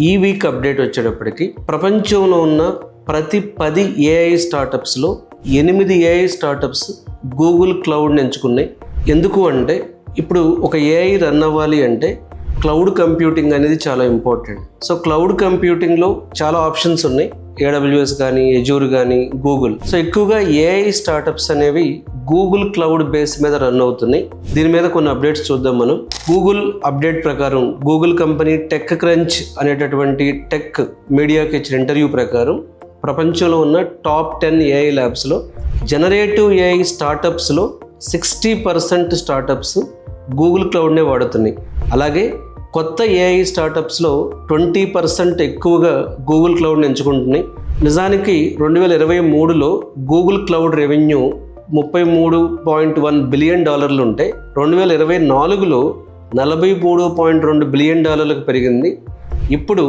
ఈ week update వచ్చేటప్పటికి ప్రపంచంలో ఉన్న ప్రతి 10 ఏఐ స్టార్టప్స్లో 8 ఏఐ స్టార్టప్స్ గూగుల్ క్లౌడ్ని ఎంచుకున్నాయి. ఎందుకు అంటే ఇప్పుడు ఒక ఏఐ రన్ అవ్వాలి అంటే క్లౌడ్ కంప్యూటింగ్ అనేది చాలా ఇంపార్టెంట్. సో క్లౌడ్ కంప్యూటింగ్లో చాలా ఆప్షన్స్ ఉన్నాయి. AWS కానీ, Azure కానీ, గూగుల్. సో ఎక్కువగా ఏఐ స్టార్టప్స్ అనేవి గూగుల్ క్లౌడ్ బేస్ మీద రన్ అవుతున్నాయి. దీని మీద కొన్ని అప్డేట్స్ చూద్దాం మనం. గూగుల్ అప్డేట్ ప్రకారం గూగుల్ కంపెనీ టెక్ క్రంచ్ అనేటటువంటి టెక్ మీడియాకి ఇచ్చిన ఇంటర్వ్యూ ప్రకారం ప్రపంచంలో ఉన్న టాప్ 10 ఏఐ ల్యాబ్స్లో జనరేటివ్ ఏఐ స్టార్టప్స్లో 60% స్టార్టప్స్ గూగుల్ క్లౌడ్నే వాడుతున్నాయి. అలాగే కొత్త ఏఐ స్టార్టప్స్లో 20% ఎక్కువగా గూగుల్ క్లౌడ్ని ఎంచుకుంటున్నాయి. నిజానికి 2023లో గూగుల్ క్లౌడ్ రెవెన్యూ $33.1 బిలియన్ ఉంటే 2024లో $43.2 బిలియన్ పెరిగింది. ఇప్పుడు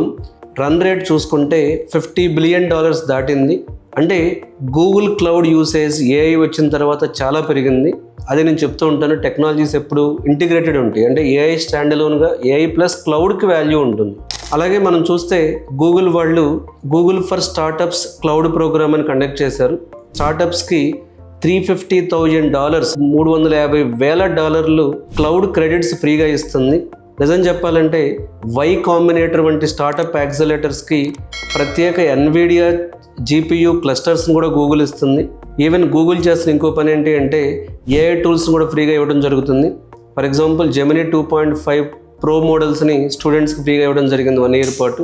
రన్ రేట్ చూసుకుంటే $50 బిలియన్ దాటింది. అంటే గూగుల్ క్లౌడ్ యూసేజ్ ఏఐ వచ్చిన తర్వాత చాలా పెరిగింది. అదే నేను చెప్తూ ఉంటాను, టెక్నాలజీస్ ఎప్పుడు ఇంటిగ్రేటెడ్ ఉంటాయి. అంటే ఏఐ స్టాండ్ అలోన్గా ఏఐ ప్లస్ క్లౌడ్కి వాల్యూ ఉంటుంది. అలాగే మనం చూస్తే గూగుల్ వాళ్ళు Google for startups cloud program అని కండక్ట్ చేశారు. స్టార్టప్స్కి $350,000 $350,000 క్లౌడ్ క్రెడిట్స్ ఫ్రీగా ఇస్తుంది. నిజం చెప్పాలంటే వై కాంబినేటర్ వంటి స్టార్టప్ యాక్సిలరేటర్స్కి ప్రత్యేక ఎన్విడియా GPU క్లస్టర్స్ని కూడా గూగుల్ ఇస్తుంది. ఈవెన్ గూగుల్ చేసిన ఇంకో పని ఏంటి అంటే ఏఐ టూల్స్ని కూడా ఫ్రీగా ఇవ్వడం జరుగుతుంది. ఫర్ ఎగ్జాంపుల్ జెమినీ 2.5 ప్రో మోడల్స్ని స్టూడెంట్స్కి ఫ్రీగా ఇవ్వడం జరిగింది 1 year పాటు.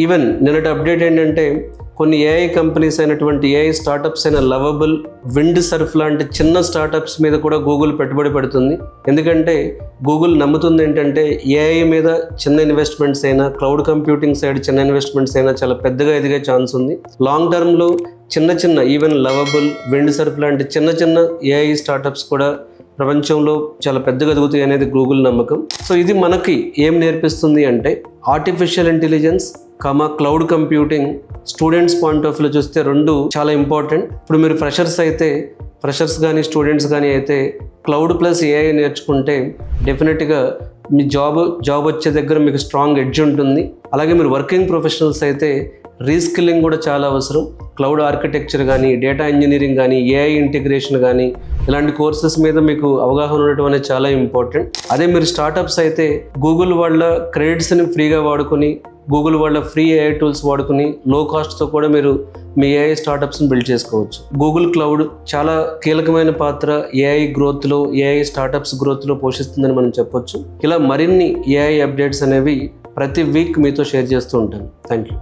ఈవెన్ నిన్నటి అప్డేట్ ఏంటంటే కొన్ని ఏఐ కంపెనీస్ అయినటువంటి ఏఐ స్టార్టప్స్ అయిన లవబుల్, విండ్ సర్ఫ్ లాంటి చిన్న స్టార్టప్స్ మీద కూడా గూగుల్ పెట్టుబడి పెడుతుంది. ఎందుకంటే గూగుల్ నమ్ముతుంది ఏంటంటే ఏఐ మీద చిన్న ఇన్వెస్ట్మెంట్స్ అయినా, క్లౌడ్ కంప్యూటింగ్ సైడ్ చిన్న ఇన్వెస్ట్మెంట్స్ అయినా చాలా పెద్దగా ఎదిగే ఛాన్స్ ఉంది. లాంగ్ టర్మ్లో చిన్న ఈవెన్ లవబుల్, విండ్ సర్ఫ్ లాంటి చిన్న ఏఐ స్టార్టప్స్ కూడా ప్రపంచంలో చాలా పెద్దగా ఎదుగుతాయి అనేది గూగుల్ నమ్మకం. సో ఇది మనకి ఏం నేర్పిస్తుంది అంటే artificial intelligence cloud computing students point of వ్యూలో చూస్తే రెండు చాలా ఇంపార్టెంట్. ఇప్పుడు మీరు ఫ్రెషర్స్ కానీ స్టూడెంట్స్ కానీ అయితే క్లౌడ్ ప్లస్ ఏఐ నేర్చుకుంటే డెఫినెట్గా మీ జాబ్ వచ్చే దగ్గర మీకు స్ట్రాంగ్ ఎడ్జ్ ఉంటుంది. అలాగే మీరు వర్కింగ్ ప్రొఫెషనల్స్ అయితే రీస్కిల్లింగ్ కూడా చాలా అవసరం. క్లౌడ్ ఆర్కిటెక్చర్ కానీ, డేటా ఇంజనీరింగ్ కానీ, ఏఐ ఇంటిగ్రేషన్ కానీ ఇలాంటి కోర్సెస్ మీద మీకు అవగాహన ఉండటం అనేది చాలా ఇంపార్టెంట్. అదే మీరు స్టార్టప్స్ అయితే గూగుల్ వాళ్ళ క్రెడిట్స్ని ఫ్రీగా వాడుకొని, గూగుల్ వాళ్ళ ఫ్రీ ఏఐ టూల్స్ వాడుకుని లో కాస్ట్తో కూడా మీరు మీ ఏఐ స్టార్టప్స్ని బిల్డ్ చేసుకోవచ్చు. గూగుల్ క్లౌడ్ చాలా కీలకమైన పాత్ర ఏఐ గ్రోత్లో, ఏఐ స్టార్టప్స్ గ్రోత్లో పోషిస్తుందని మనం చెప్పొచ్చు. ఇలా మరిన్ని ఏఐ అప్డేట్స్ అనేవి ప్రతి వీక్ మీతో షేర్ చేస్తూ ఉంటాను. Thank you.